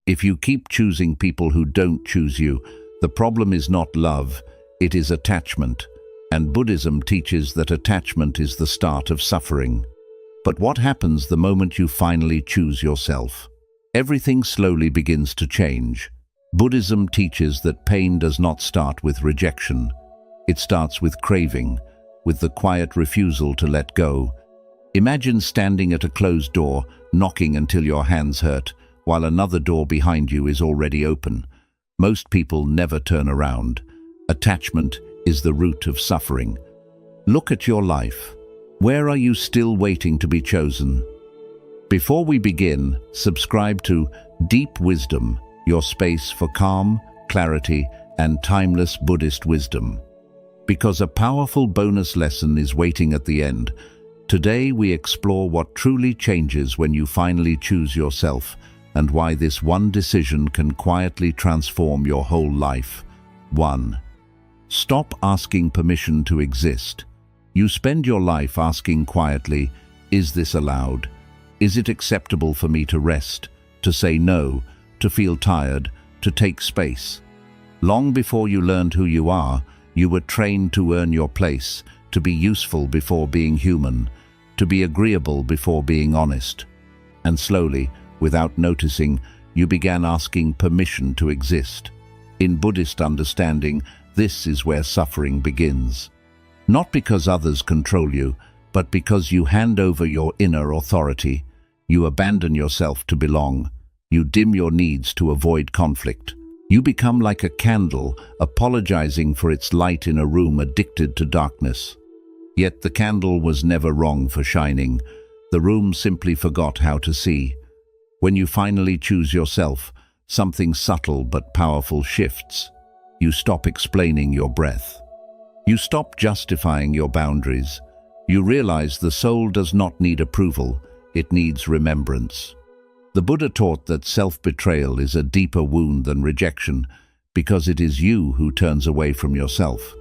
If you keep choosing people who don't choose you, the problem is not love, it is attachment. And Buddhism teaches that attachment is the start of suffering. But what happens the moment you finally choose yourself? Everything slowly begins to change. Buddhism teaches that pain does not start with rejection. It starts with craving, with the quiet refusal to let go. Imagine standing at a closed door, knocking until your hands hurt, while another door behind you is already open. Most people never turn around. Attachment is the root of suffering. Look at your life. Where are you still waiting to be chosen? Before we begin, subscribe to Deep Wisdom, your space for calm, clarity, and timeless Buddhist wisdom. Because a powerful bonus lesson is waiting at the end. Today we explore what truly changes when you finally choose yourself, and why this one decision can quietly transform your whole life. 1. Stop asking permission to exist. You spend your life asking quietly, is this allowed? Is it acceptable for me to rest, to say no, to feel tired, to take space? Long before you learned who you are, you were trained to earn your place, to be useful before being human, to be agreeable before being honest. And slowly, without noticing, you began asking permission to exist. In Buddhist understanding, this is where suffering begins. Not because others control you, but because you hand over your inner authority. You abandon yourself to belong. You dim your needs to avoid conflict. You become like a candle, apologizing for its light in a room addicted to darkness. Yet the candle was never wrong for shining. The room simply forgot how to see. When you finally choose yourself, something subtle but powerful shifts. You stop explaining your breath. You stop justifying your boundaries. You realize the soul does not need approval, it needs remembrance. The Buddha taught that self-betrayal is a deeper wound than rejection, because it is you who turns away from yourself.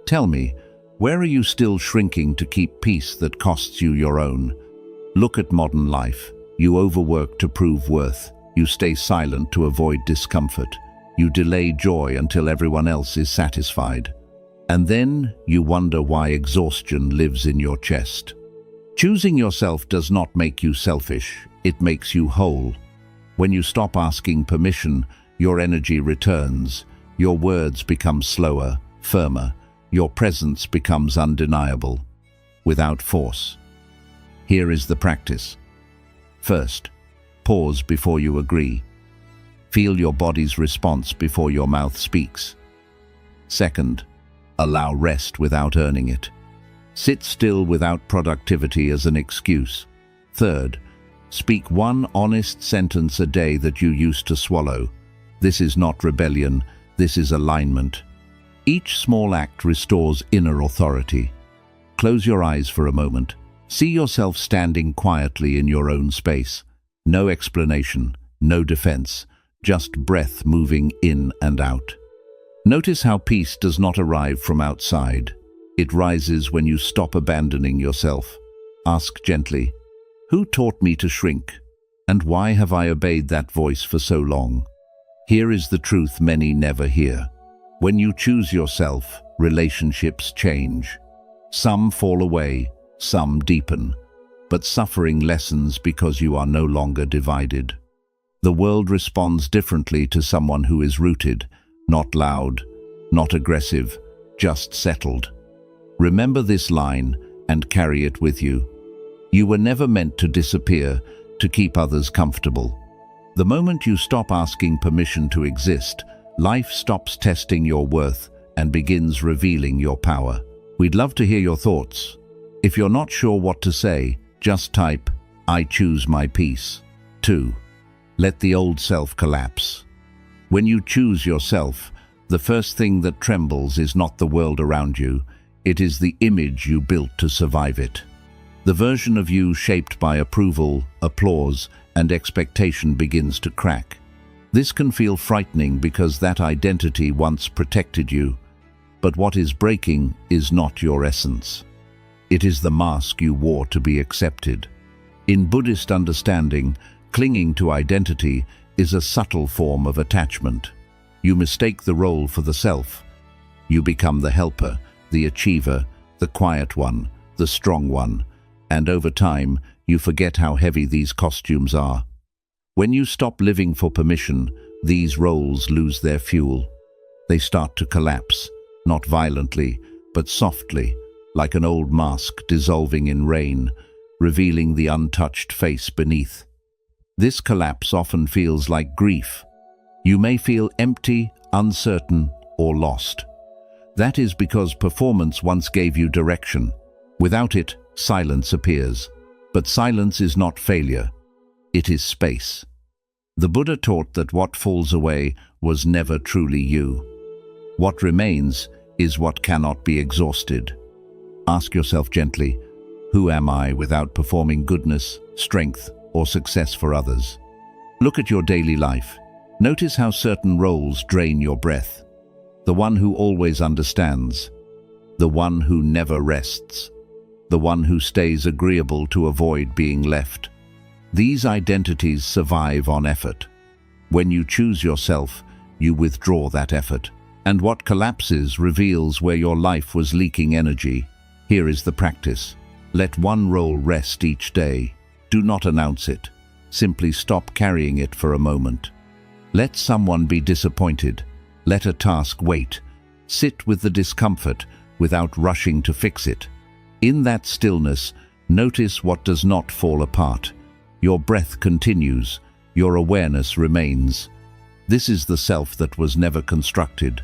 Tell me, where are you still shrinking to keep peace that costs you your own? Look at modern life. You overwork to prove worth. You stay silent to avoid discomfort. You delay joy until everyone else is satisfied. And then you wonder why exhaustion lives in your chest. Choosing yourself does not make you selfish, it makes you whole. When you stop asking permission, your energy returns, your words become slower, firmer, your presence becomes undeniable, without force. Here is the practice. First, pause before you agree. Feel your body's response before your mouth speaks. Second, allow rest without earning it. Sit still without productivity as an excuse. Third, speak one honest sentence a day that you used to swallow. This is not rebellion, this is alignment. Each small act restores inner authority. Close your eyes for a moment. See yourself standing quietly in your own space. No explanation, no defense, just breath moving in and out. Notice how peace does not arrive from outside. It rises when you stop abandoning yourself. Ask gently, who taught me to shrink? And why have I obeyed that voice for so long? Here is the truth many never hear. When you choose yourself, relationships change. Some fall away, some deepen, but suffering lessens because you are no longer divided. The world responds differently to someone who is rooted, not loud, not aggressive, just settled. Remember this line and carry it with you. You were never meant to disappear, to keep others comfortable. The moment you stop asking permission to exist, life stops testing your worth and begins revealing your power. We'd love to hear your thoughts. If you're not sure what to say, just type, I choose my peace. 2. Let the old self collapse. When you choose yourself, the first thing that trembles is not the world around you, it is the image you built to survive it. The version of you shaped by approval, applause, and expectation begins to crack. This can feel frightening because that identity once protected you. But what is breaking is not your essence. It is the mask you wore to be accepted. In Buddhist understanding, clinging to identity is a subtle form of attachment. You mistake the role for the self. You become the helper, the achiever, the quiet one, the strong one, and over time, you forget how heavy these costumes are. When you stop living for permission, these roles lose their fuel. They start to collapse, not violently, but softly, like an old mask dissolving in rain, revealing the untouched face beneath. This collapse often feels like grief. You may feel empty, uncertain, or lost. That is because performance once gave you direction. Without it, silence appears. But silence is not failure. It is space. The Buddha taught that what falls away was never truly you. What remains is what cannot be exhausted. Ask yourself gently, who am I without performing goodness, strength, or success for others? Look at your daily life. Notice how certain roles drain your breath. The one who always understands. The one who never rests. The one who stays agreeable to avoid being left. These identities survive on effort. When you choose yourself, you withdraw that effort. And what collapses reveals where your life was leaking energy. Here is the practice. Let one role rest each day. Do not announce it. Simply stop carrying it for a moment. Let someone be disappointed. Let a task wait. Sit with the discomfort without rushing to fix it. In that stillness, notice what does not fall apart. Your breath continues. Your awareness remains. This is the self that was never constructed.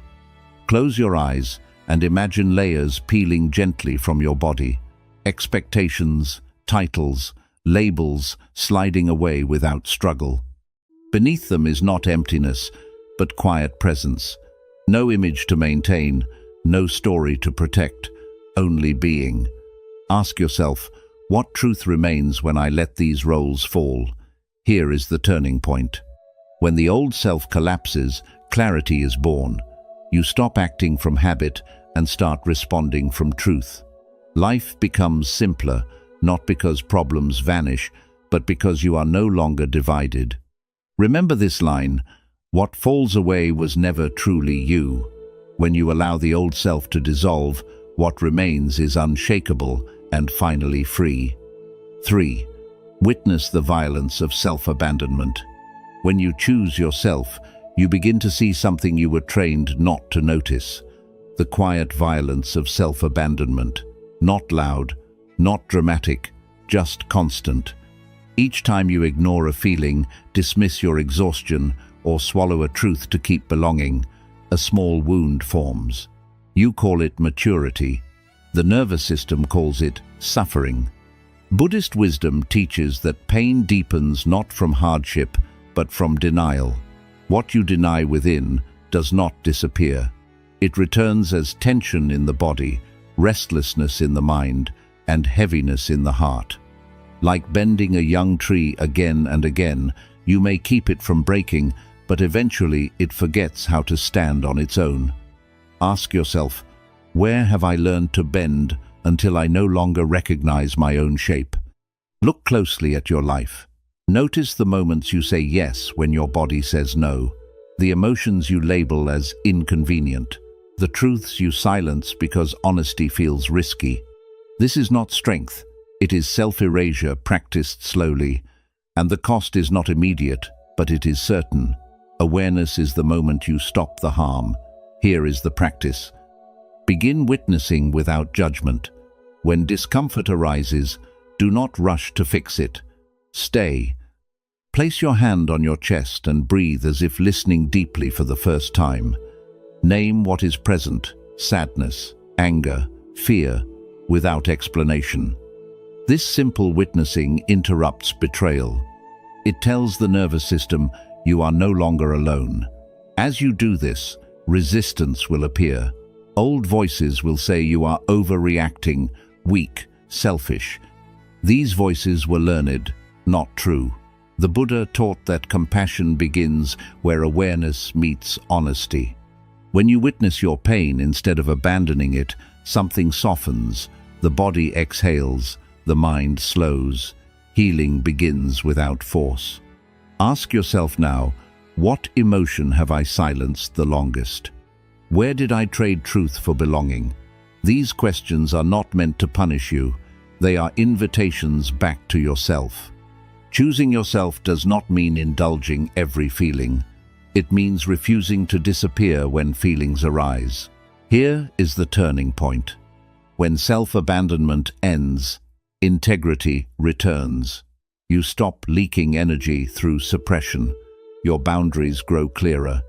Close your eyes and imagine layers peeling gently from your body. Expectations, titles, labels sliding away without struggle. Beneath them is not emptiness, but quiet presence. No image to maintain, no story to protect, only being. Ask yourself, what truth remains when I let these roles fall? Here is the turning point. When the old self collapses, clarity is born. You stop acting from habit and start responding from truth. Life becomes simpler, not because problems vanish, but because you are no longer divided. Remember this line, what falls away was never truly you. When you allow the old self to dissolve, what remains is unshakable and finally free. 3. Witness the violence of self-abandonment. When you choose yourself, you begin to see something you were trained not to notice. The quiet violence of self-abandonment. Not loud, not dramatic, just constant. Each time you ignore a feeling, dismiss your exhaustion, or swallow a truth to keep belonging, a small wound forms. You call it maturity. The nervous system calls it suffering. Buddhist wisdom teaches that pain deepens not from hardship, but from denial. What you deny within does not disappear. It returns as tension in the body, restlessness in the mind, and heaviness in the heart. Like bending a young tree again and again, you may keep it from breaking, but eventually it forgets how to stand on its own. Ask yourself, where have I learned to bend until I no longer recognize my own shape? Look closely at your life. Notice the moments you say yes when your body says no, the emotions you label as inconvenient, the truths you silence because honesty feels risky. This is not strength, it is self-erasure practiced slowly, and the cost is not immediate, but it is certain. Awareness is the moment you stop the harm. Here is the practice. Begin witnessing without judgment. When discomfort arises, do not rush to fix it. Stay. Place your hand on your chest and breathe as if listening deeply for the first time. Name what is present, sadness, anger, fear, without explanation. This simple witnessing interrupts betrayal. It tells the nervous system you are no longer alone. As you do this, resistance will appear. Old voices will say you are overreacting, weak, selfish. These voices were learned, not true. The Buddha taught that compassion begins where awareness meets honesty. When you witness your pain instead of abandoning it, something softens, the body exhales, the mind slows. Healing begins without force. Ask yourself now, What emotion have I silenced the longest? Where did I trade truth for belonging? These questions are not meant to punish you. They are invitations back to yourself. Choosing yourself does not mean indulging every feeling. It means refusing to disappear when feelings arise. Here is the turning point. When self-abandonment ends, integrity returns. You stop leaking energy through suppression. Your boundaries grow clearer.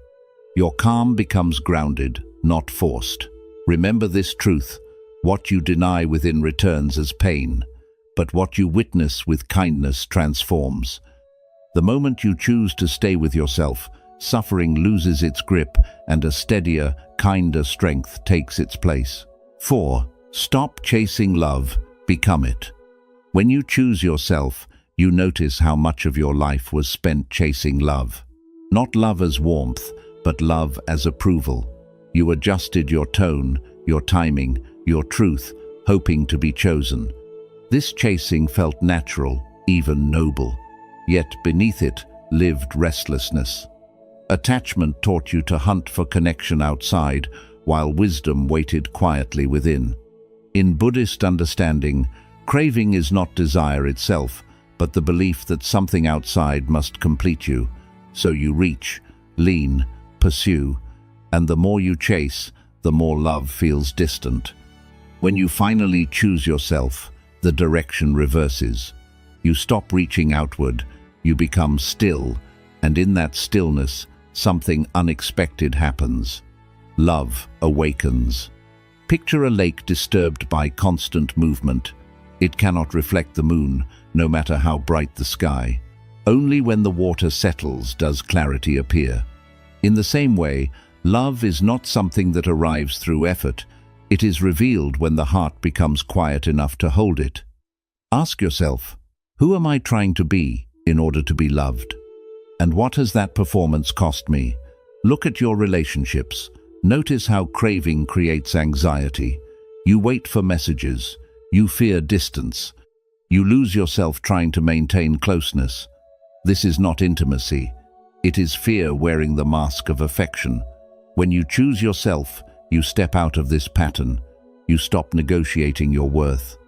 Your calm becomes grounded, not forced. Remember this truth: what you deny within returns as pain, but what you witness with kindness transforms. The moment you choose to stay with yourself, suffering loses its grip and a steadier, kinder strength takes its place. 4. Stop chasing love, become it. When you choose yourself, you notice how much of your life was spent chasing love. Not love as warmth, but love as approval. You adjusted your tone, your timing, your truth, hoping to be chosen. This chasing felt natural, even noble. Yet beneath it lived restlessness. Attachment taught you to hunt for connection outside, while wisdom waited quietly within. In Buddhist understanding, craving is not desire itself, but the belief that something outside must complete you. So you reach, lean, pursue, and the more you chase, the more love feels distant. When you finally choose yourself, the direction reverses. You stop reaching outward, you become still, and in that stillness, something unexpected happens. Love awakens. Picture a lake disturbed by constant movement. It cannot reflect the moon, no matter how bright the sky. Only when the water settles does clarity appear. In the same way, love is not something that arrives through effort. It is revealed when the heart becomes quiet enough to hold it. Ask yourself, who am I trying to be in order to be loved? And what has that performance cost me? Look at your relationships. Notice how craving creates anxiety. You wait for messages. You fear distance. You lose yourself trying to maintain closeness. This is not intimacy. It is fear wearing the mask of affection. When you choose yourself, you step out of this pattern. You stop negotiating your worth.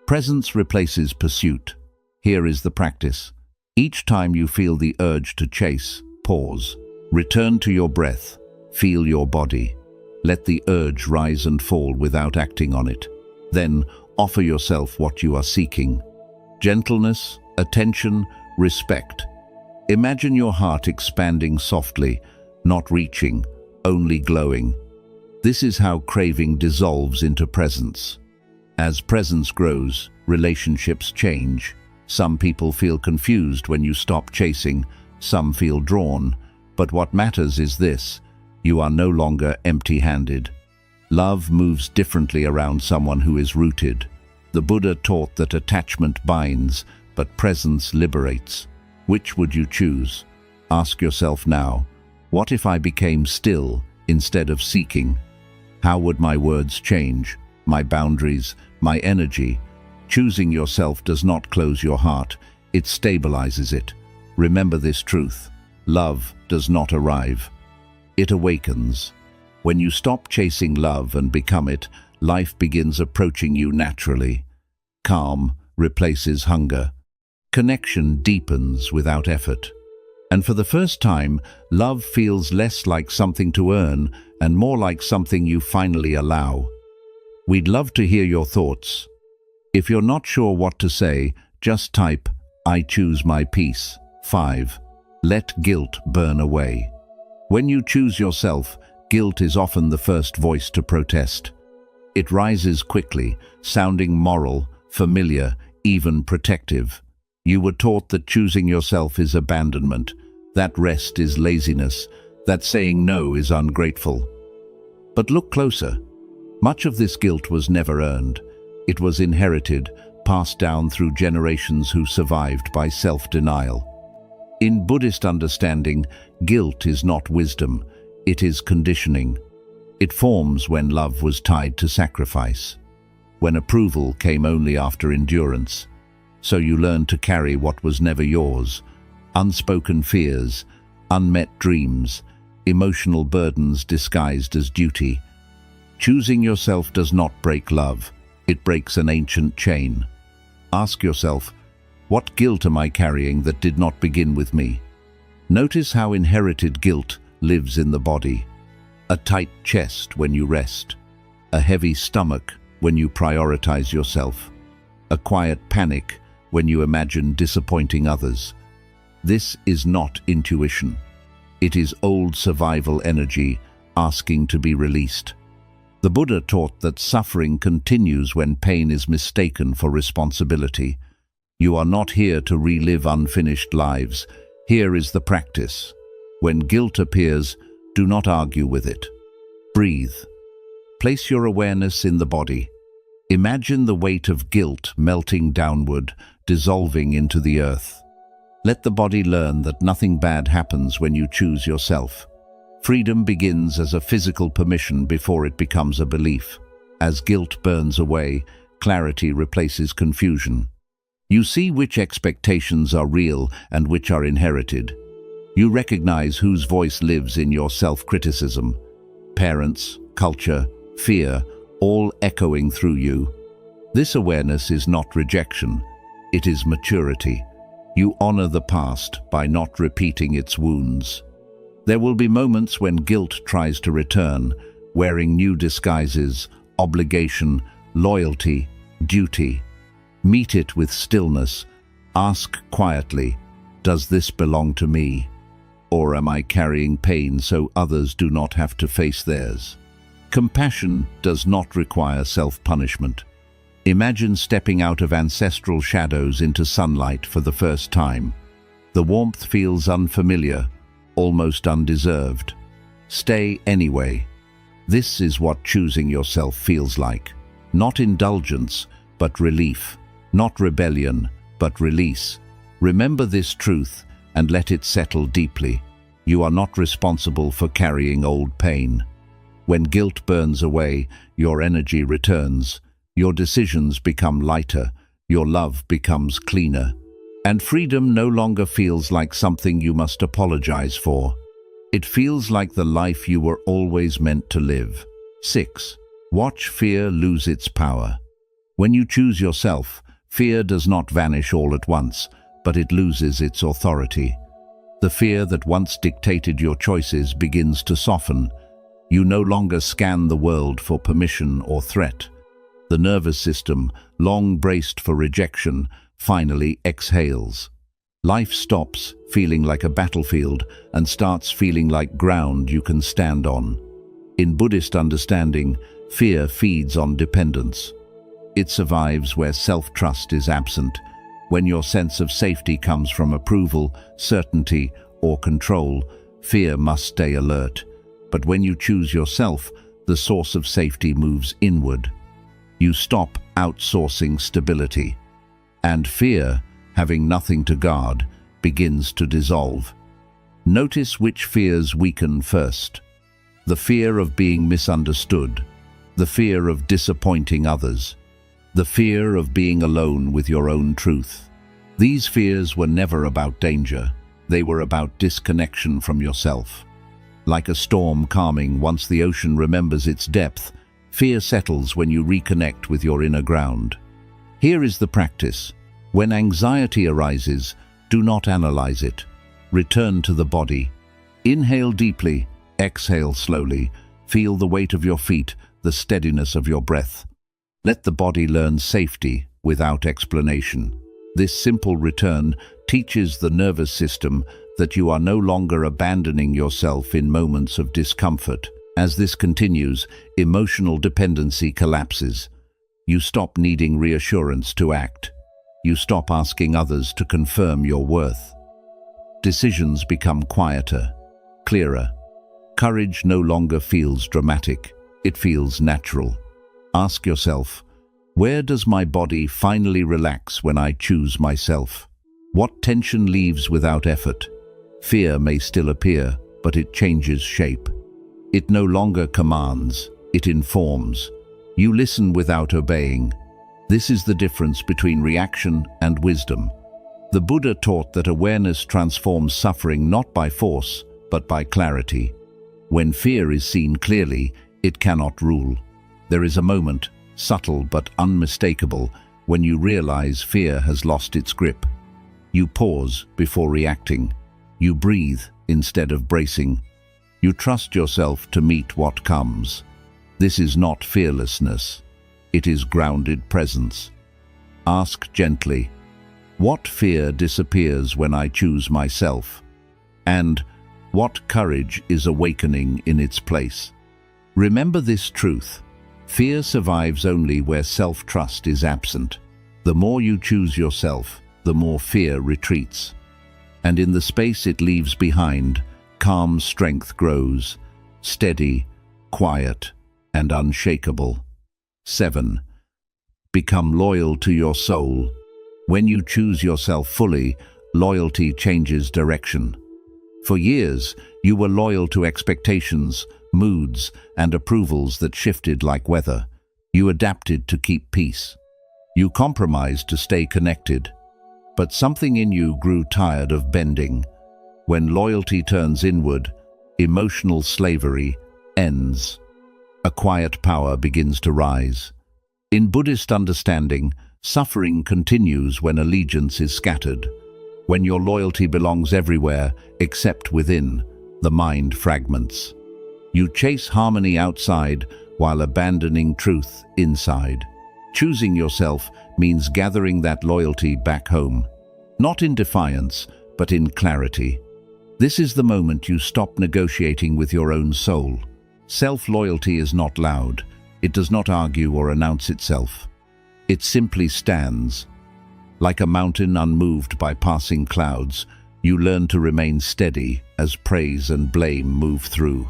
Presence replaces pursuit. Here is the practice. Each time you feel the urge to chase, pause. Return to your breath. Feel your body. Let the urge rise and fall without acting on it. Then offer yourself what you are seeking. Gentleness, attention, respect. Imagine your heart expanding softly, not reaching, only glowing. This is how craving dissolves into presence. As presence grows, relationships change. Some people feel confused when you stop chasing, some feel drawn. But what matters is this: you are no longer empty-handed. Love moves differently around someone who is rooted. The Buddha taught that attachment binds, but presence liberates. Which would you choose? Ask yourself now, what if I became still instead of seeking? How would my words change, my boundaries, my energy? Choosing yourself does not close your heart, it stabilizes it. Remember this truth: love does not arrive, it awakens. When you stop chasing love and become it, life begins approaching you naturally. Calm replaces hunger. Connection deepens without effort. And for the first time, love feels less like something to earn and more like something you finally allow. We'd love to hear your thoughts. If you're not sure what to say, just type, "I choose my peace." 5. Let guilt burn away. When you choose yourself, guilt is often the first voice to protest. It rises quickly, sounding moral, familiar, even protective. You were taught that choosing yourself is abandonment, that rest is laziness, that saying no is ungrateful. But look closer. Much of this guilt was never earned. It was inherited, passed down through generations who survived by self-denial. In Buddhist understanding, guilt is not wisdom, it is conditioning. It forms when love was tied to sacrifice, when approval came only after endurance. So you learn to carry what was never yours: unspoken fears, unmet dreams, emotional burdens disguised as duty. Choosing yourself does not break love, it breaks an ancient chain. Ask yourself, what guilt am I carrying that did not begin with me? Notice how inherited guilt lives in the body. A tight chest when you rest, a heavy stomach when you prioritize yourself, a quiet panic when you imagine disappointing others. This is not intuition. It is old survival energy asking to be released. The Buddha taught that suffering continues when pain is mistaken for responsibility. You are not here to relive unfinished lives. Here is the practice. When guilt appears, do not argue with it. Breathe. Place your awareness in the body. Imagine the weight of guilt melting downward, dissolving into the earth. Let the body learn that nothing bad happens when you choose yourself. Freedom begins as a physical permission before it becomes a belief. As guilt burns away, clarity replaces confusion. You see which expectations are real and which are inherited. You recognize whose voice lives in your self-criticism. Parents, culture, fear, all echoing through you. This awareness is not rejection, it is maturity. You honor the past by not repeating its wounds. There will be moments when guilt tries to return, wearing new disguises, obligation, loyalty, duty. Meet it with stillness. Ask quietly, does this belong to me? Or am I carrying pain so others do not have to face theirs? Compassion does not require self-punishment. Imagine stepping out of ancestral shadows into sunlight for the first time. The warmth feels unfamiliar, almost undeserved. Stay anyway. This is what choosing yourself feels like. Not indulgence, but relief. Not rebellion, but release. Remember this truth and let it settle deeply. You are not responsible for carrying old pain. When guilt burns away, your energy returns. Your decisions become lighter, your love becomes cleaner, and freedom no longer feels like something you must apologize for. It feels like the life you were always meant to live. 6. Watch fear lose its power. When you choose yourself, fear does not vanish all at once, but it loses its authority. The fear that once dictated your choices begins to soften. You no longer scan the world for permission or threat. The nervous system, long braced for rejection, finally exhales. Life stops feeling like a battlefield and starts feeling like ground you can stand on. In Buddhist understanding, fear feeds on dependence. It survives where self-trust is absent, when your sense of safety comes from approval, certainty, or control. Fear must stay alert. But when you choose yourself, the source of safety moves inward. You stop outsourcing stability, and fear, having nothing to guard, begins to dissolve. Notice which fears weaken first. The fear of being misunderstood, the fear of disappointing others, the fear of being alone with your own truth. These fears were never about danger, they were about disconnection from yourself. Like a storm calming once the ocean remembers its depth, fear settles when you reconnect with your inner ground. Here is the practice. When anxiety arises, do not analyze it. Return to the body. Inhale deeply, exhale slowly. Feel the weight of your feet, the steadiness of your breath. Let the body learn safety without explanation. This simple return teaches the nervous system that you are no longer abandoning yourself in moments of discomfort. As this continues, emotional dependency collapses. You stop needing reassurance to act. You stop asking others to confirm your worth. Decisions become quieter, clearer. Courage no longer feels dramatic, it feels natural. Ask yourself, where does my body finally relax when I choose myself? What tension leaves without effort? Fear may still appear, but it changes shape. It no longer commands, it informs. You listen without obeying. This is the difference between reaction and wisdom. The Buddha taught that awareness transforms suffering not by force, but by clarity. When fear is seen clearly, it cannot rule. There is a moment, subtle but unmistakable, when you realize fear has lost its grip. You pause before reacting. You breathe instead of bracing. You trust yourself to meet what comes. This is not fearlessness. It is grounded presence. Ask gently, what fear disappears when I choose myself? And what courage is awakening in its place? Remember this truth. Fear survives only where self-trust is absent. The more you choose yourself, the more fear retreats. And in the space it leaves behind, calm strength grows, steady, quiet, and unshakable. 7. Become loyal to your soul. When you choose yourself fully, loyalty changes direction. For years, you were loyal to expectations, moods, and approvals that shifted like weather. You adapted to keep peace. You compromised to stay connected. But something in you grew tired of bending. When loyalty turns inward, emotional slavery ends. A quiet power begins to rise. In Buddhist understanding, suffering continues when allegiance is scattered. When your loyalty belongs everywhere except within, the mind fragments. You chase harmony outside while abandoning truth inside. Choosing yourself means gathering that loyalty back home. Not in defiance, but in clarity. This is the moment you stop negotiating with your own soul. Self-loyalty is not loud. It does not argue or announce itself. It simply stands. Like a mountain unmoved by passing clouds, you learn to remain steady as praise and blame move through.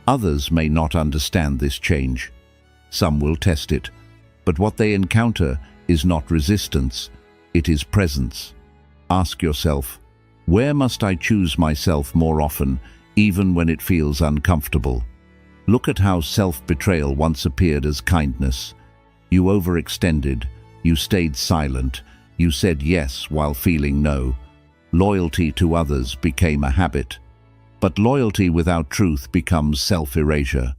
Others may not understand this change. Some will test it, but what they encounter is not resistance, it is presence. Ask yourself, where must I choose myself more often, even when it feels uncomfortable? Look at how self-betrayal once appeared as kindness. You overextended, you stayed silent, you said yes while feeling no. Loyalty to others became a habit. But loyalty without truth becomes self-erasure.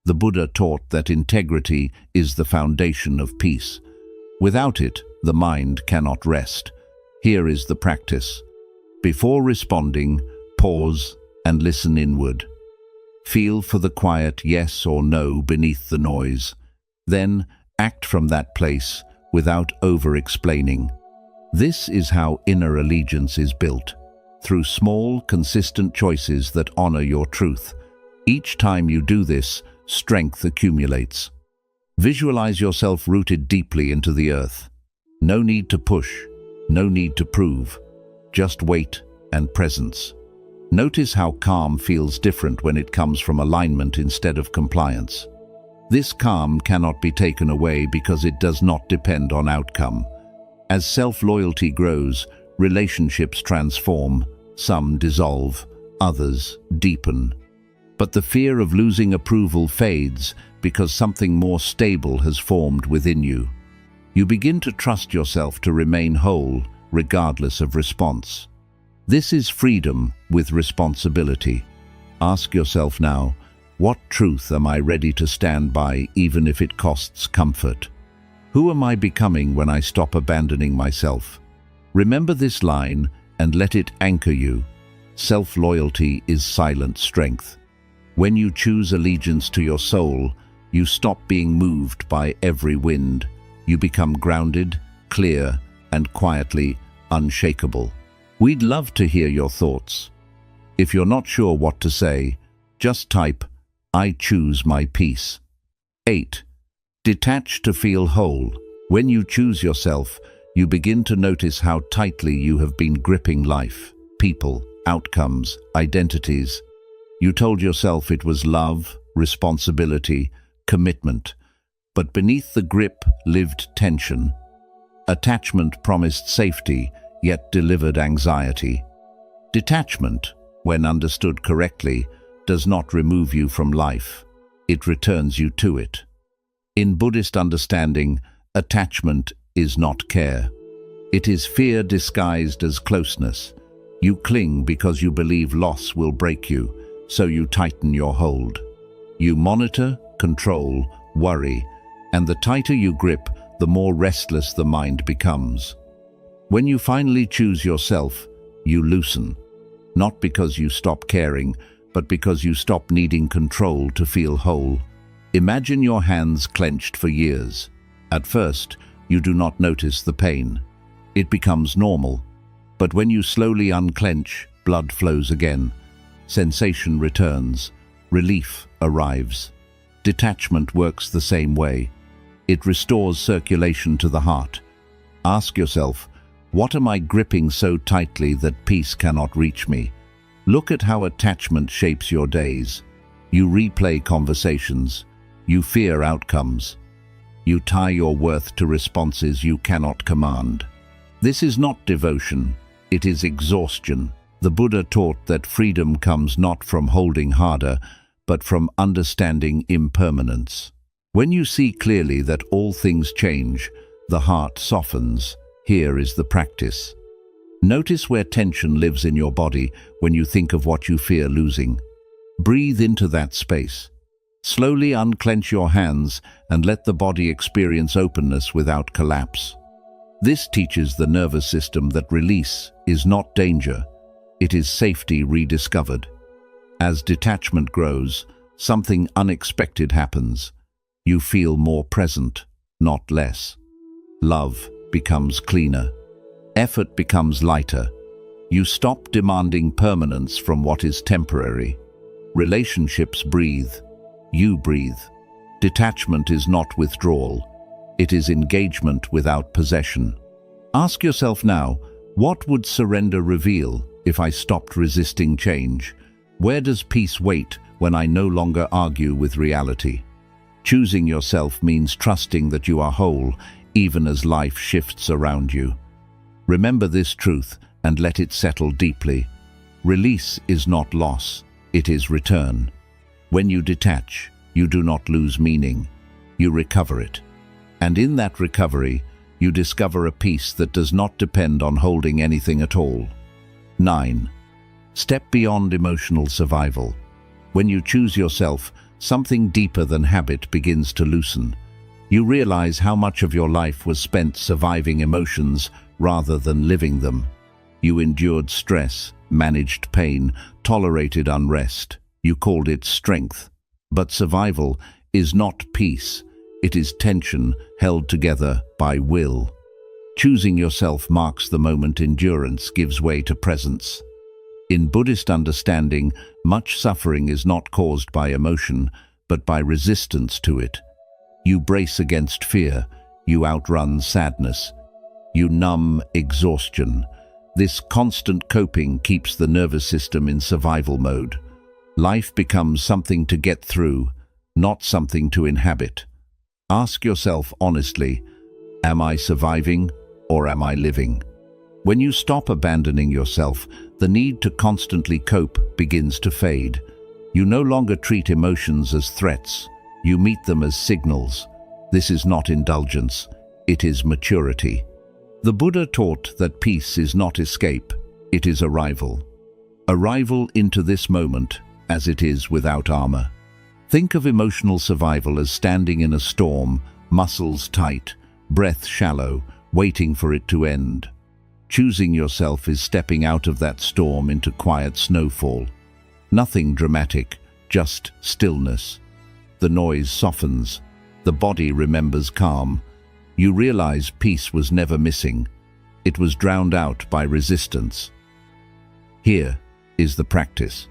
The Buddha taught that integrity is the foundation of peace. Without it, the mind cannot rest. Here is the practice. Before responding, pause and listen inward. Feel for the quiet yes or no beneath the noise. Then act from that place without over-explaining. This is how inner allegiance is built, through small, consistent choices that honor your truth. Each time you do this, strength accumulates. Visualize yourself rooted deeply into the earth. No need to push, no need to prove, just weight and presence. Notice how calm feels different when it comes from alignment instead of compliance. This calm cannot be taken away because it does not depend on outcome. As self-loyalty grows, relationships transform, some dissolve, others deepen. But the fear of losing approval fades because something more stable has formed within you. You begin to trust yourself to remain whole, regardless of response. This is freedom with responsibility. Ask yourself now, what truth am I ready to stand by even if it costs comfort? Who am I becoming when I stop abandoning myself? Remember this line and let it anchor you. Self-loyalty is silent strength. When you choose allegiance to your soul, you stop being moved by every wind. You become grounded, clear, and quietly unshakable. We'd love to hear your thoughts. If you're not sure what to say, just type, I choose my peace. 8. Detach to feel whole. When you choose yourself, you begin to notice how tightly you have been gripping life, people, outcomes, identities. You told yourself it was love, responsibility, commitment, but beneath the grip lived tension. Attachment promised safety, yet delivered anxiety. Detachment, when understood correctly, does not remove you from life. It returns you to it. In Buddhist understanding, attachment is not care. It is fear disguised as closeness. You cling because you believe loss will break you, so you tighten your hold. You monitor, control, worry, and the tighter you grip, the more restless the mind becomes. When you finally choose yourself, you loosen, not because you stop caring, but because you stop needing control to feel whole. Imagine your hands clenched for years. At first, you do not notice the pain. It becomes normal. But when you slowly unclench, blood flows again. Sensation returns. Relief arrives. Detachment works the same way. It restores circulation to the heart. Ask yourself, what am I gripping so tightly that peace cannot reach me? Look at how attachment shapes your days. You replay conversations. You fear outcomes. You tie your worth to responses you cannot command. This is not devotion. It is exhaustion. The Buddha taught that freedom comes not from holding harder, but from understanding impermanence. When you see clearly that all things change, the heart softens. Here is the practice. Notice where tension lives in your body when you think of what you fear losing. Breathe into that space. Slowly unclench your hands and let the body experience openness without collapse. This teaches the nervous system that release is not danger. It is safety rediscovered. As detachment grows, something unexpected happens. You feel more present, not less. Love becomes cleaner. Effort becomes lighter. You stop demanding permanence from what is temporary. Relationships breathe. You breathe. Detachment is not withdrawal. It is engagement without possession. Ask yourself now, what would surrender reveal if I stopped resisting change? Where does peace wait when I no longer argue with reality? Choosing yourself means trusting that you are whole, even as life shifts around you. Remember this truth and let it settle deeply. Release is not loss, it is return. When you detach, you do not lose meaning, you recover it. And in that recovery, you discover a peace that does not depend on holding anything at all. 9. Step beyond emotional survival. When you choose yourself, something deeper than habit begins to loosen. You realize how much of your life was spent surviving emotions rather than living them. You endured stress, managed pain, tolerated unrest. You called it strength. But survival is not peace. It is tension held together by will. Choosing yourself marks the moment endurance gives way to presence. In Buddhist understanding, much suffering is not caused by emotion, but by resistance to it. You brace against fear, you outrun sadness, you numb exhaustion. This constant coping keeps the nervous system in survival mode. Life becomes something to get through, not something to inhabit. Ask yourself honestly, am I surviving or am I living? When you stop abandoning yourself, the need to constantly cope begins to fade. You no longer treat emotions as threats. You meet them as signals. This is not indulgence. It is maturity. The Buddha taught that peace is not escape. It is arrival. Arrival into this moment as it is without armor. Think of emotional survival as standing in a storm, muscles tight, breath shallow, waiting for it to end. Choosing yourself is stepping out of that storm into quiet snowfall. Nothing dramatic, just stillness. The noise softens. The body remembers calm. You realize peace was never missing. It was drowned out by resistance. Here is the practice.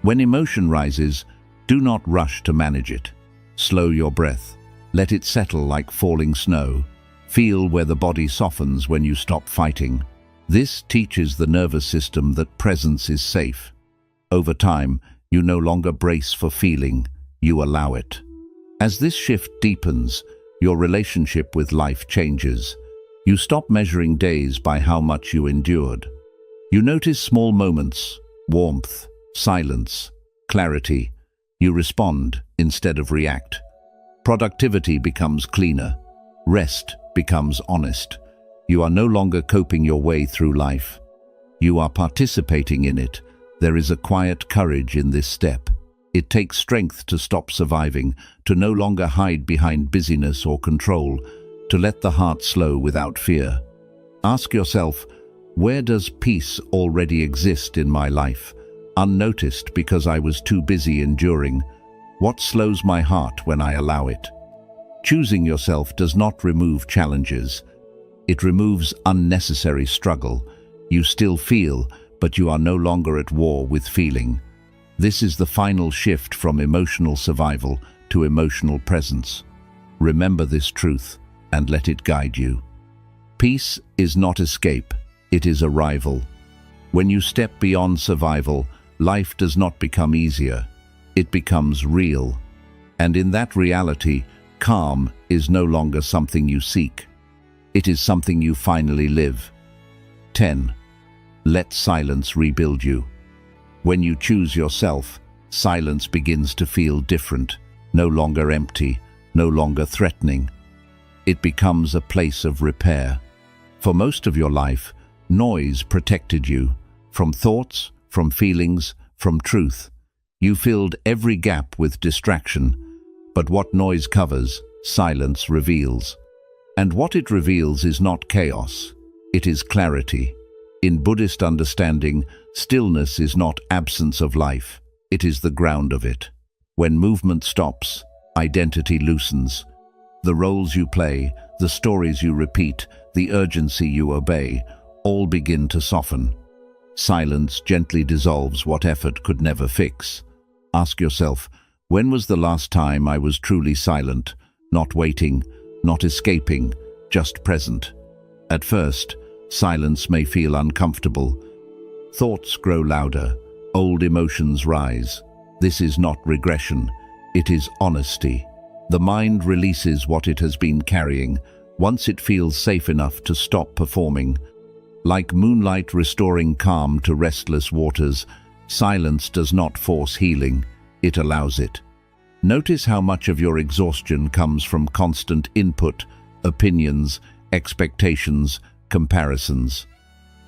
When emotion rises, do not rush to manage it. Slow your breath. Let it settle like falling snow. Feel where the body softens when you stop fighting. This teaches the nervous system that presence is safe. Over time, you no longer brace for feeling, you allow it. As this shift deepens, your relationship with life changes. You stop measuring days by how much you endured. You notice small moments, warmth, silence, clarity. You respond instead of react. Productivity becomes cleaner. Rest becomes honest. You are no longer coping your way through life. You are participating in it. There is a quiet courage in this step. It takes strength to stop surviving, to no longer hide behind busyness or control, to let the heart slow without fear. Ask yourself, where does peace already exist in my life? Unnoticed because I was too busy enduring. What slows my heart when I allow it? Choosing yourself does not remove challenges. It removes unnecessary struggle. You still feel, but you are no longer at war with feeling. This is the final shift from emotional survival to emotional presence. Remember this truth and let it guide you. Peace is not escape, it is arrival. When you step beyond survival, life does not become easier, it becomes real. And in that reality, calm is no longer something you seek. It is something you finally live. 10. Let silence rebuild you. When you choose yourself, silence begins to feel different, no longer empty, no longer threatening. It becomes a place of repair. For most of your life, noise protected you, from thoughts, from feelings, from truth. You filled every gap with distraction, but what noise covers, silence reveals. And what it reveals is not chaos, it is clarity. In Buddhist understanding, stillness is not absence of life, it is the ground of it. When movement stops, identity loosens. The roles you play, the stories you repeat, the urgency you obey, all begin to soften. Silence gently dissolves what effort could never fix. Ask yourself, when was the last time I was truly silent, not waiting, not escaping, just present? At first, silence may feel uncomfortable. Thoughts grow louder, old emotions rise. This is not regression, it is honesty. The mind releases what it has been carrying, once it feels safe enough to stop performing. Like moonlight restoring calm to restless waters, silence does not force healing, it allows it. Notice how much of your exhaustion comes from constant input, opinions, expectations, comparisons.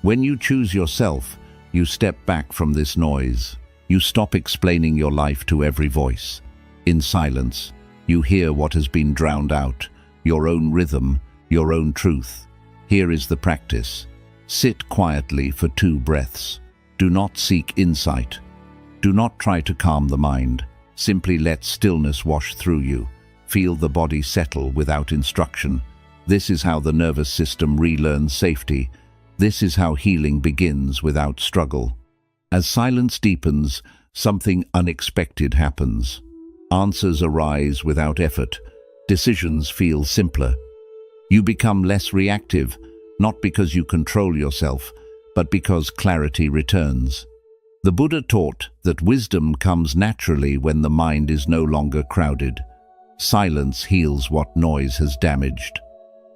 When you choose yourself, you step back from this noise. You stop explaining your life to every voice. In silence, you hear what has been drowned out, your own rhythm, your own truth. Here is the practice. Sit quietly for 2 breaths. Do not seek insight. Do not try to calm the mind. Simply let stillness wash through you. Feel the body settle without instruction. This is how the nervous system relearns safety. This is how healing begins without struggle. As silence deepens, something unexpected happens. Answers arise without effort. Decisions feel simpler. You become less reactive, not because you control yourself, but because clarity returns. The Buddha taught that wisdom comes naturally when the mind is no longer crowded. Silence heals what noise has damaged.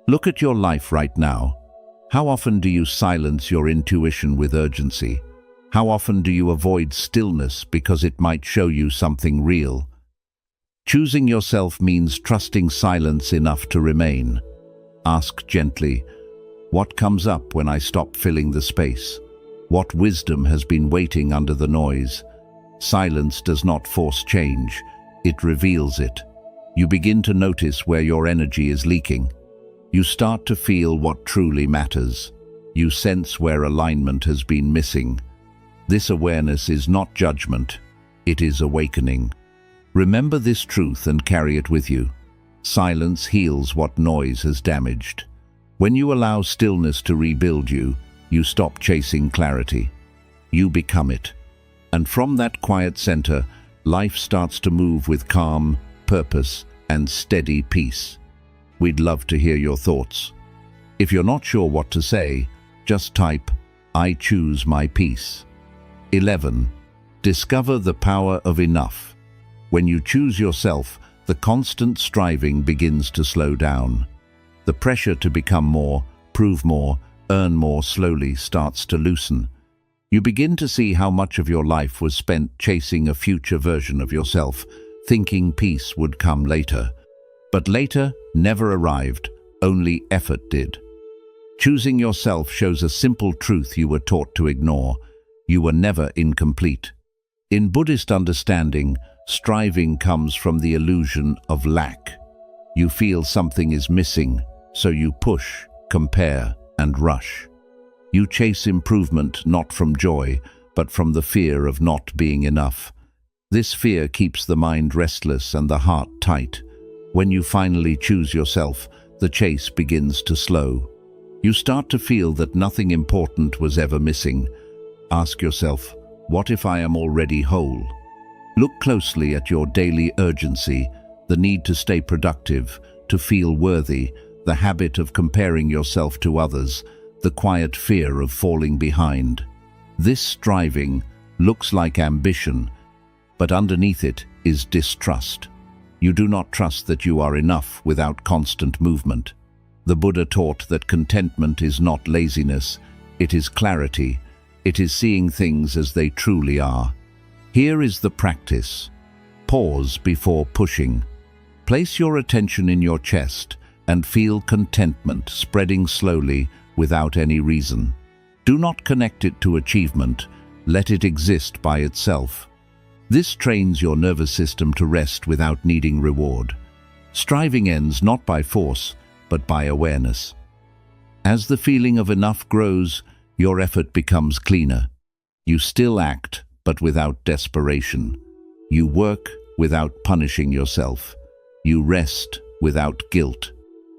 Look at your life right now. How often do you silence your intuition with urgency? How often do you avoid stillness because it might show you something real? Choosing yourself means trusting silence enough to remain. Ask gently, what comes up when I stop filling the space? What wisdom has been waiting under the noise? Silence does not force change, it reveals it. You begin to notice where your energy is leaking. You start to feel what truly matters. You sense where alignment has been missing. This awareness is not judgment, it is awakening. Remember this truth and carry it with you. Silence heals what noise has damaged. When you allow stillness to rebuild you, you stop chasing clarity. You become it. And from that quiet center, life starts to move with calm, purpose, and steady peace. We'd love to hear your thoughts. If you're not sure what to say, just type, I choose my peace. 11. Discover the power of enough. When you choose yourself, the constant striving begins to slow down. The pressure to become more, prove more, earn more slowly starts to loosen. You begin to see how much of your life was spent chasing a future version of yourself, thinking peace would come later. But later never arrived, only effort did. Choosing yourself shows a simple truth you were taught to ignore. You were never incomplete. In Buddhist understanding, striving comes from the illusion of lack. You feel something is missing, so you push, compare, and rush. You chase improvement not from joy, but from the fear of not being enough. This fear keeps the mind restless and the heart tight. When you finally choose yourself, the chase begins to slow. You start to feel that nothing important was ever missing. Ask yourself, what if I am already whole? Look closely at your daily urgency, the need to stay productive, to feel worthy, the habit of comparing yourself to others, the quiet fear of falling behind. This striving looks like ambition, but underneath it is distrust. You do not trust that you are enough without constant movement. The Buddha taught that contentment is not laziness, it is clarity. It is seeing things as they truly are. Here is the practice. Pause before pushing. Place your attention in your chest and feel contentment spreading slowly without any reason. Do not connect it to achievement. Let it exist by itself. This trains your nervous system to rest without needing reward. Striving ends not by force, but by awareness. As the feeling of enough grows, your effort becomes cleaner. You still act, but without desperation. You work without punishing yourself. You rest without guilt.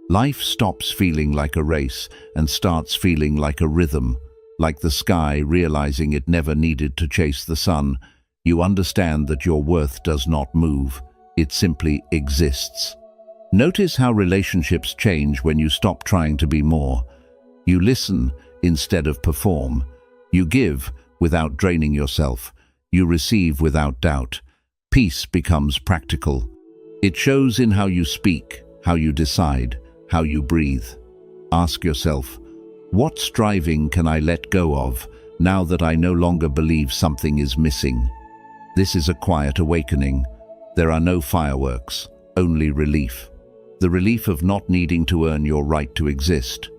Life stops feeling like a race and starts feeling like a rhythm, like the sky realizing it never needed to chase the sun. You understand that your worth does not move, it simply exists. Notice how relationships change when you stop trying to be more. You listen instead of perform. You give without draining yourself. You receive without doubt. Peace becomes practical. It shows in how you speak, how you decide, how you breathe. Ask yourself, what striving can I let go of now that I no longer believe something is missing? This is a quiet awakening. There are no fireworks, only relief. The relief of not needing to earn your right to exist.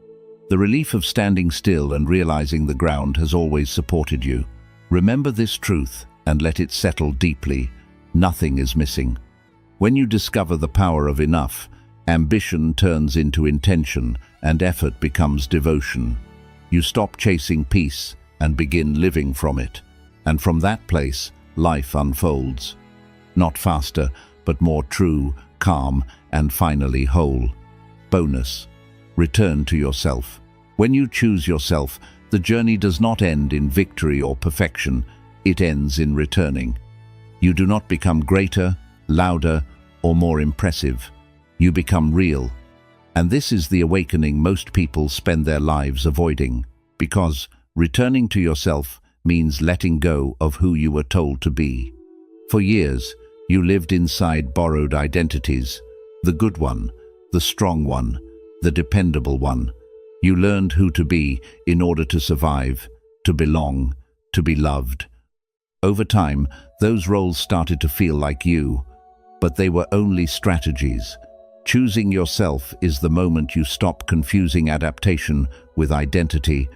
The relief of standing still and realizing the ground has always supported you. Remember this truth and let it settle deeply. Nothing is missing. When you discover the power of enough, ambition turns into intention and effort becomes devotion. You stop chasing peace and begin living from it. And from that place, life unfolds. Not faster, but more true, calm, and finally whole. Bonus: return to yourself. When you choose yourself, the journey does not end in victory or perfection, it ends in returning. You do not become greater, louder, or more impressive. You become real. And this is the awakening most people spend their lives avoiding, because returning to yourself means letting go of who you were told to be. For years, you lived inside borrowed identities, the good one, the strong one, the dependable one. You learned who to be in order to survive, to belong, to be loved. Over time, those roles started to feel like you, but they were only strategies. Choosing yourself is the moment you stop confusing adaptation with identity.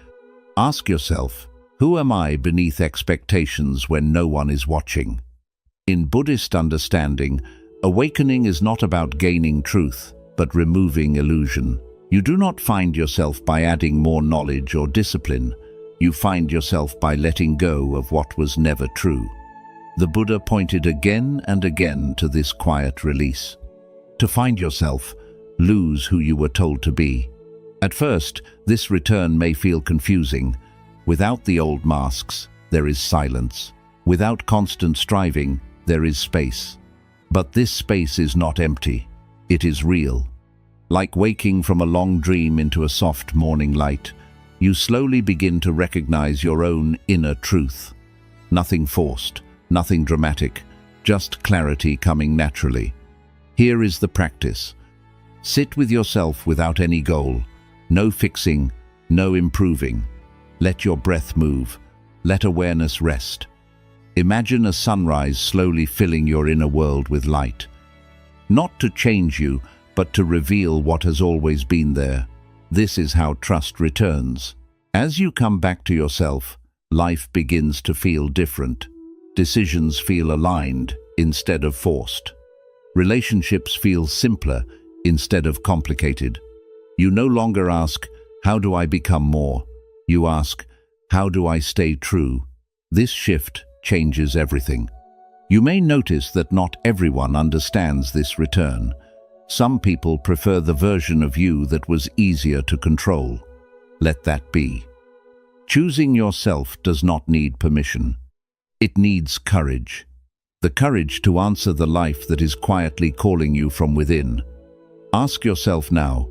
Ask yourself, who am I beneath expectations when no one is watching? In Buddhist understanding, awakening is not about gaining truth, but removing illusion. You do not find yourself by adding more knowledge or discipline. You find yourself by letting go of what was never true. The Buddha pointed again and again to this quiet release. To find yourself, lose who you were told to be. At first, this return may feel confusing. Without the old masks, there is silence. Without constant striving, there is space. But this space is not empty. It is real. Like waking from a long dream into a soft morning light, you slowly begin to recognize your own inner truth. Nothing forced, nothing dramatic, just clarity coming naturally. Here is the practice. Sit with yourself without any goal. No fixing, no improving. Let your breath move. Let awareness rest. Imagine a sunrise slowly filling your inner world with light. Not to change you, but to reveal what has always been there. This is how trust returns. As you come back to yourself, life begins to feel different. Decisions feel aligned instead of forced. Relationships feel simpler instead of complicated. You no longer ask, "How do I become more?" You ask, "How do I stay true?" This shift changes everything. You may notice that not everyone understands this return. Some people prefer the version of you that was easier to control. Let that be. Choosing yourself does not need permission. It needs courage. The courage to answer the life that is quietly calling you from within. Ask yourself now,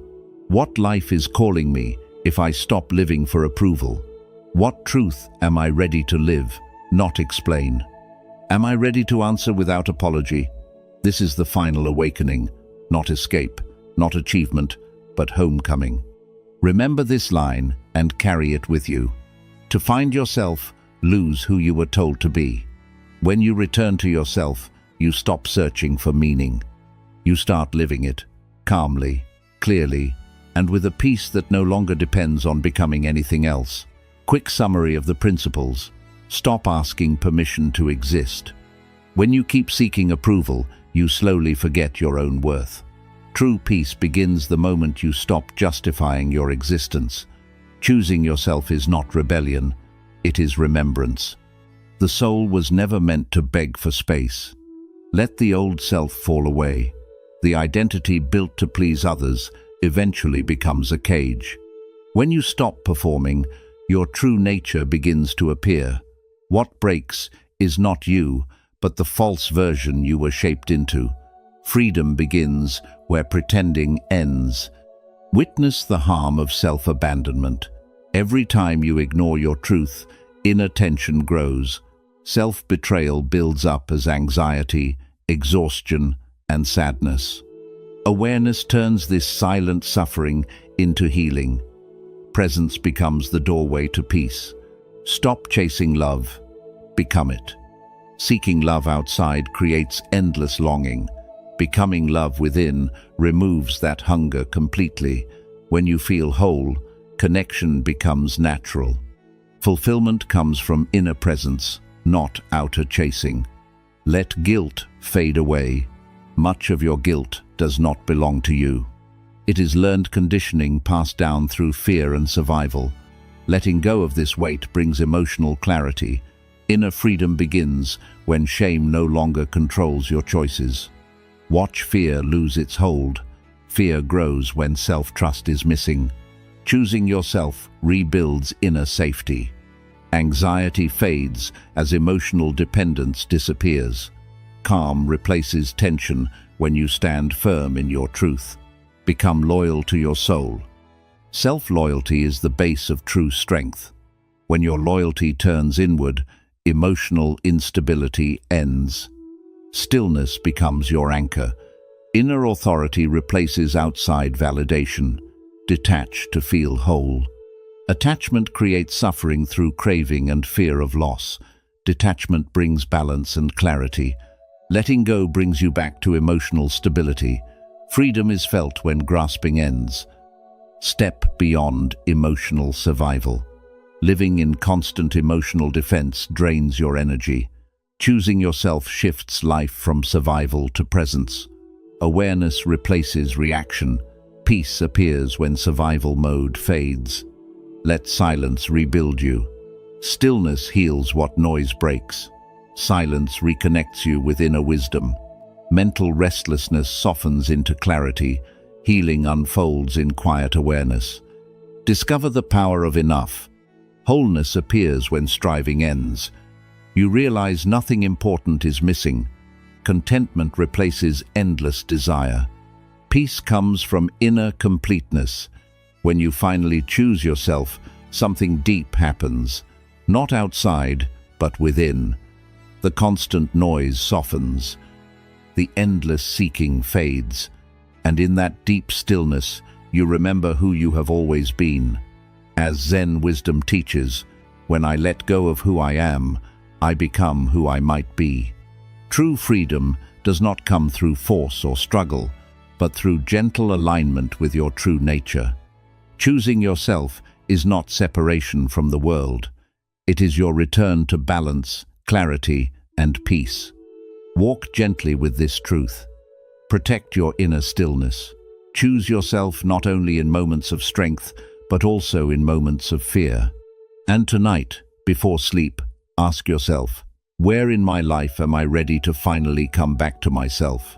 what life is calling me if I stop living for approval? What truth am I ready to live, not explain? Am I ready to answer without apology? This is the final awakening, not escape, not achievement, but homecoming. Remember this line and carry it with you. To find yourself, lose who you were told to be. When you return to yourself, you stop searching for meaning. You start living it, calmly, clearly, and with a peace that no longer depends on becoming anything else. Quick summary of the principles. Stop asking permission to exist. When you keep seeking approval, you slowly forget your own worth. True peace begins the moment you stop justifying your existence. Choosing yourself is not rebellion, it is remembrance. The soul was never meant to beg for space. Let the old self fall away. The identity built to please others eventually becomes a cage. When you stop performing, your true nature begins to appear. What breaks is not you, but the false version you were shaped into. Freedom begins where pretending ends. Witness the harm of self-abandonment. Every time you ignore your truth, inner tension grows. Self-betrayal builds up as anxiety, exhaustion, and sadness. Awareness turns this silent suffering into healing. Presence becomes the doorway to peace. Stop chasing love. Become it. Seeking love outside creates endless longing. Becoming love within removes that hunger completely. When you feel whole, connection becomes natural. Fulfillment comes from inner presence, not outer chasing. Let guilt fade away. Much of your guilt does not belong to you. It is learned conditioning passed down through fear and survival. Letting go of this weight brings emotional clarity. Inner freedom begins when shame no longer controls your choices. Watch fear lose its hold. Fear grows when self-trust is missing. Choosing yourself rebuilds inner safety. Anxiety fades as emotional dependence disappears. Calm replaces tension when you stand firm in your truth. Become loyal to your soul. Self-loyalty is the base of true strength. When your loyalty turns inward, emotional instability ends. Stillness becomes your anchor. Inner authority replaces outside validation. Detach to feel whole. Attachment creates suffering through craving and fear of loss. Detachment brings balance and clarity. Letting go brings you back to emotional stability. Freedom is felt when grasping ends. Step beyond emotional survival. Living in constant emotional defense drains your energy. Choosing yourself shifts life from survival to presence. Awareness replaces reaction. Peace appears when survival mode fades. Let silence rebuild you. Stillness heals what noise breaks. Silence reconnects you with inner wisdom. Mental restlessness softens into clarity. Healing unfolds in quiet awareness. Discover the power of enough. Wholeness appears when striving ends. You realize nothing important is missing. Contentment replaces endless desire. Peace comes from inner completeness. When you finally choose yourself, something deep happens. Not outside, but within. The constant noise softens. The endless seeking fades. And in that deep stillness, you remember who you have always been. As Zen wisdom teaches, when I let go of who I am, I become who I might be. True freedom does not come through force or struggle, but through gentle alignment with your true nature. Choosing yourself is not separation from the world. It is your return to balance, clarity, and peace. Walk gently with this truth. Protect your inner stillness. Choose yourself not only in moments of strength, but also in moments of fear. And tonight, before sleep, ask yourself, where in my life am I ready to finally come back to myself?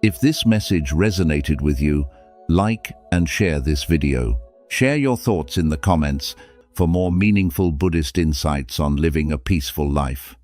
If this message resonated with you, like and share this video. Share your thoughts in the comments for more meaningful Buddhist insights on living a peaceful life.